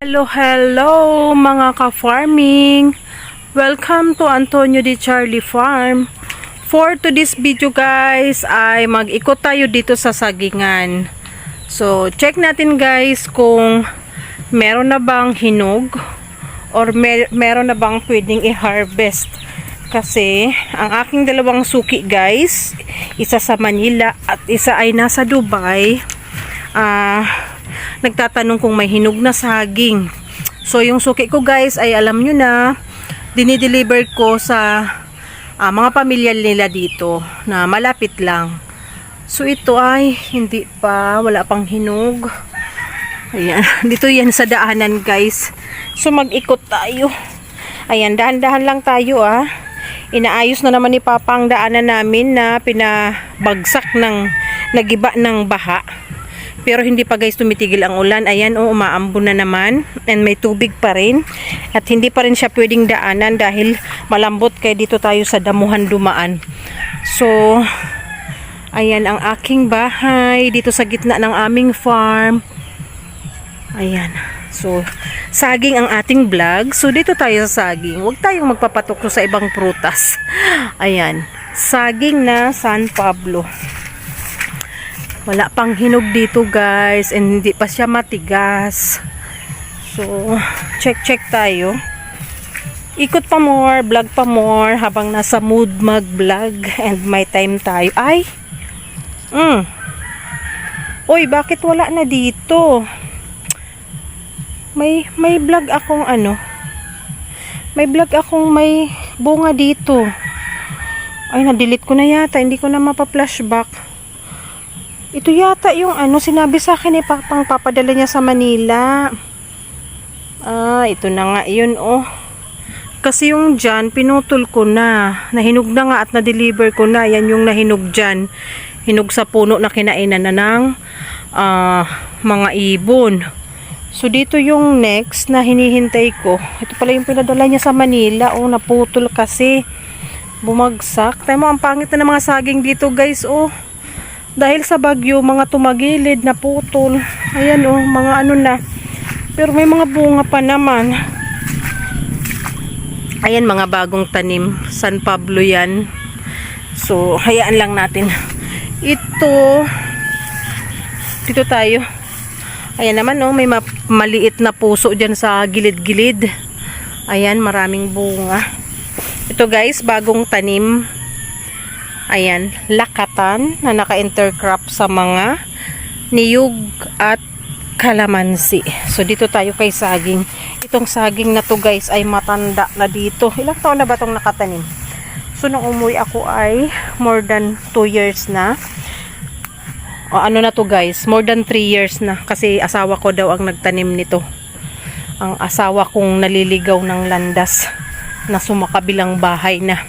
Hello mga ka-farming! Welcome to Antonio Di Charlie Farm. For today's video guys ay mag-ikot tayo dito sa sagingan. So check natin guys kung meron na bang hinog or meron na bang pwedeng i-harvest. Kasi ang aking dalawang suki guys, isa sa Manila at isa ay nasa Dubai, nagtatanong kung may hinog na saging. So yung suki ko guys ay alam nyo na, dinideliver ko sa mga pamilya nila dito na malapit lang. So ito ay hindi pa, wala pang hinog. Ayan, dito yan sa daanan guys. So mag-ikot tayo. Ayan, dahan-dahan lang tayo Inaayos na naman ni Papa ang daanan namin na pinabagsak ng nagiba ng baha. Pero hindi pa guys tumitigil ang ulan. Ayan umaambon na naman and may tubig pa rin. At hindi pa rin siya pwedeng daanan dahil malambot, kaya dito tayo sa damuhan dumaan. So ayan ang aking bahay dito sa gitna ng aming farm. Ayan. So saging ang ating vlog. So dito tayo sa saging. Huwag tayong magpapatok sa ibang prutas. Ayan. Saging na San Pablo. Wala pang hinog dito guys and hindi pa siya matigas. So check tayo. Ikot pa more, vlog pa more habang nasa mood mag-vlog and may time tayo. Ay! Uy, bakit wala na dito? May vlog akong may vlog akong may bunga dito. Ay, na-delete ko na yata, hindi ko na mapa-flashback. Ito yata yung sinabi sa akin ni Papang papadala niya sa Manila. Ito na nga yun Kasi yung dyan, pinutol ko na. Nahinog na nga at na-deliver ko na. Yan yung nahinog dyan. Hinog sa puno na kinainan na ng mga ibon. So dito yung next na hinihintay ko. Ito pala yung pinadala niya sa Manila. Naputol kasi. Bumagsak. Tayo mo, ang pangit na ng mga saging dito guys. Dahil sa bagyo, mga tumagilid na putol. Ayan mga na. Pero may mga bunga pa naman. Ayan, mga bagong tanim. San Pablo yan. So hayaan lang natin. Ito. Dito tayo. Ayan naman may maliit na puso dyan sa gilid-gilid. Ayan, maraming bunga. Ito guys, bagong tanim. Ayan, lakatan na naka-intercrop sa mga niyog at kalamansi. So dito tayo kay saging. Itong saging na to guys ay matanda na dito. Ilang taon na ba itong nakatanim? So nung umuwi ako ay more than 2 years na. Na to guys, more than 3 years na. Kasi asawa ko daw ang nagtanim nito. Ang asawa kong naliligaw ng landas na sumakabilang bahay na.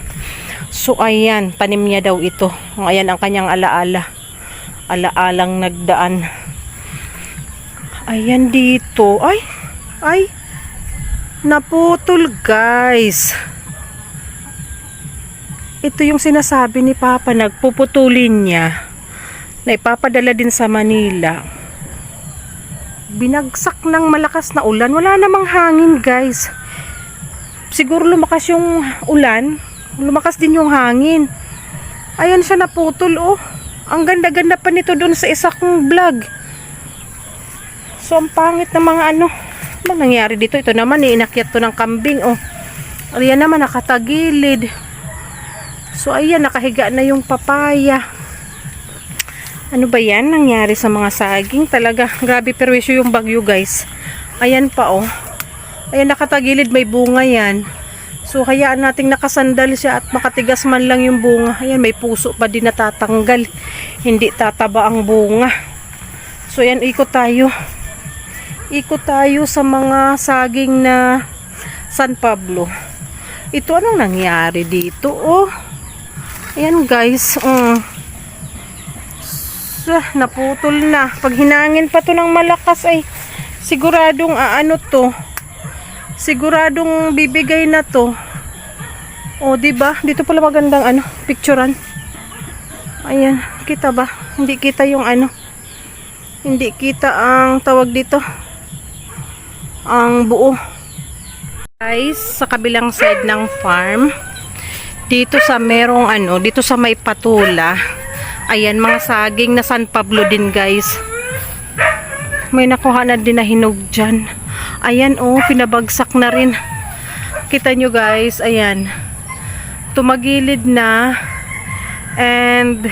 So ayan, tanim niya daw ito. Ayan ang kanyang alaala. Alaalang nagdaan. Ayan dito. Ay. Naputol guys. Ito yung sinasabi ni Papa, nagpuputulin niya. Na ipapadala din sa Manila. Binagsak ng malakas na ulan. Wala namang hangin guys. Siguro lumakas yung ulan. Lumakas din yung hangin. Ayan siya naputol Ang ganda-ganda pa nito dun sa isa kong vlog. So ang pangit na mga ano nangyari dito. Ito naman inakyat to ng kambing Ayan naman nakatagilid. So ayan, nakahiga na yung papaya. Ano ba yan nangyari sa mga saging? Talaga, grabe perwisyo yung bagyo guys. Ayan pa Ayan, nakatagilid, may bunga yan. So hayaan nating nakasandal siya at makatigas man lang yung bunga. Ayan, may puso pa din natatanggal. Hindi tataba ang bunga. So ayan, ikot tayo. Ikot tayo sa mga saging na San Pablo. Ito anong nangyari dito? Ayan guys, naputol na. Pag hinangin pa to ng malakas ay siguradong siguradong bibigay na to. Diba? Dito pala magandang picturean. Ayan, kita ba? Hindi kita yung hindi kita ang tawag dito. ang buo. Guys, sa kabilang side ng farm, dito sa merong dito sa may patula, ayan, mga saging na San Pablo din guys. May nakuha na din na hinog dyan. Ayan, oh, pinabagsak na rin. Kita nyo guys, ayan, tumagilid na. And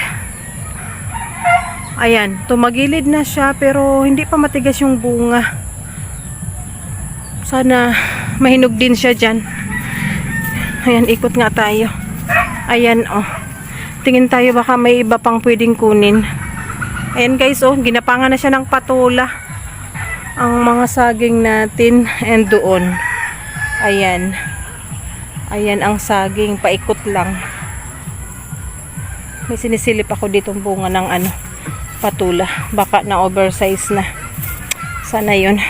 ayan, tumagilid na siya pero hindi pa matigas yung bunga. Sana mahinog din siya dyan. Ayan, ikot nga tayo. Ayan, oh. Tingin tayo baka may iba pang pwedeng kunin. Ayan guys, oh, ginapangan na siya ng patula ang mga saging natin. And doon, ayan, ayan ang saging, paikot lang. May sinisilip ako ditong bunga ng patula, baka na oversize na. Sana yun.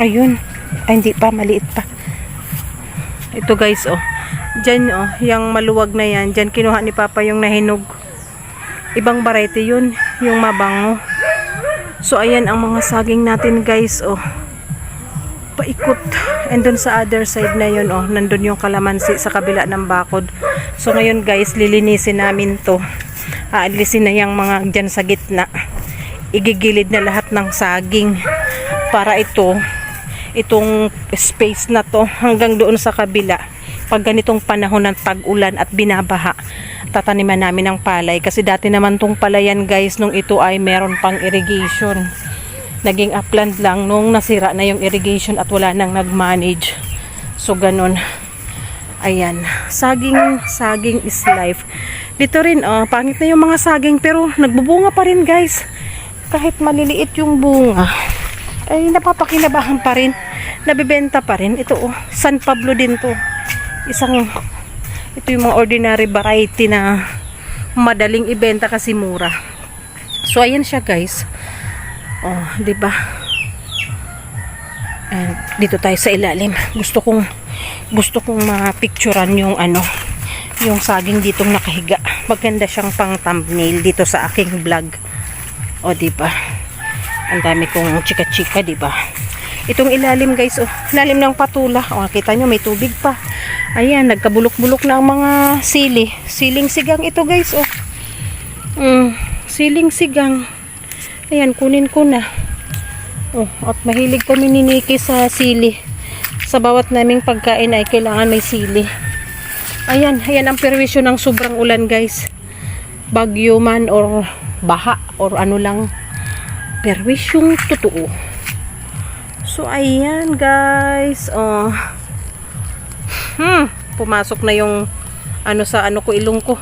Ayun, ay hindi pa, maliit pa. Ito guys, oh, dyan, oh, yung maluwag na yan, dyan kinuha ni Papa yung nahinog. Ibang variety yun, yung mabango. So ayan ang mga saging natin guys, oh, paikot. And dun sa other side na yun, oh, nandun yung kalamansi sa kabila ng bakod. So ngayon guys, lilinisin namin to. Aalisin na yung mga dyan sa gitna. Igigilid na lahat ng saging para itong space na to hanggang doon sa kabila. Pag ganitong panahon ng tag-ulan at binabaha, tataniman namin ng palay. Kasi dati naman tong palayan guys, nung ito ay meron pang irrigation. Naging upland lang nung nasira na yung irrigation at wala nang nag-manage. So ganun. Ayan, saging is life. Dito rin, oh, pangit na yung mga saging pero nagbubunga pa rin guys. Kahit maliliit yung bunga, ay napapakinabahan pa rin. Nabibenta pa rin. Ito, oh, San Pablo din to. Ito yung mga ordinary variety na madaling ibenta kasi mura. So ayan siya guys. Oh, 'di ba? And dito tayo sa ilalim. Gusto kong ma-picturean yung yung saging ditong nakahiga. Maganda siyang pang thumbnail dito sa aking vlog. O, 'di ba? Ang dami kong chika-chika, 'di ba? Itong ilalim guys, oh, ilalim ng patula. Oh, kita nyo may tubig pa. Ayan, nagkabulok-bulok na ang mga sili. Siling sigang ito guys, oh. Siling sigang. Ayan, kunin ko na. Oh, at mahilig kami ni Nikki sa sili. Sa bawat naming pagkain ay kailangan may sili. Ayan, ayan ang perwisyo ng sobrang ulan guys. Bagyo man or baha or ano lang. Perwisyong totoo. So ayan guys, oh. Pumasok na yung sa ko, ilong ko.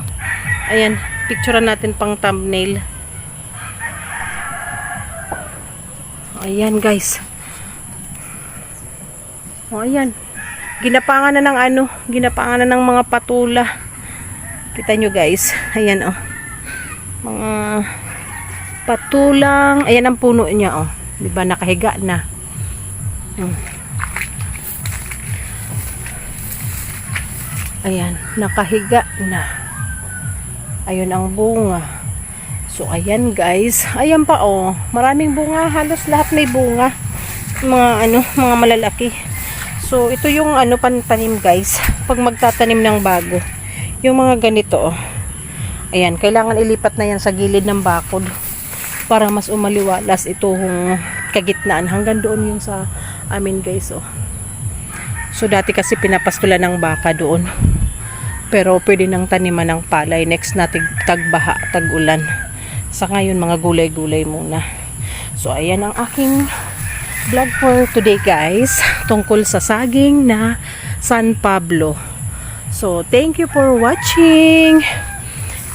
Ayan, picturean natin pang thumbnail. Ayan guys. Oh, ayan. Ginapangan na ng mga patula. Kita nyo guys. Ayan, oh. Mga patulang, ayan ang puno niya, oh. 'Di ba nakahiga na? Ayan, nakahiga na. Ayun ang bunga. So ayan guys, ayan pa, oh. Maraming bunga, halos lahat may bunga. Mga malalaki. So ito yung pantanim guys. Pag magtatanim ng bago, yung mga ganito, oh. Ayan, kailangan ilipat na yan sa gilid ng bakod para mas umaliwalas itong kagitnaan hanggang doon yung sa amin guys, oh. So dati kasi pinapastulan ng baka doon. Pero pwede nang taniman ng palay next na tagbaha, tag-ulan. Sa ngayon mga gulay-gulay muna. So ayan ang aking vlog for today guys, tungkol sa saging na San Pablo. So thank you for watching.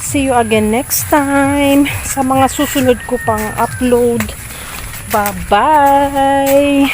See you again next time sa mga susunod ko pang upload. Bye-bye!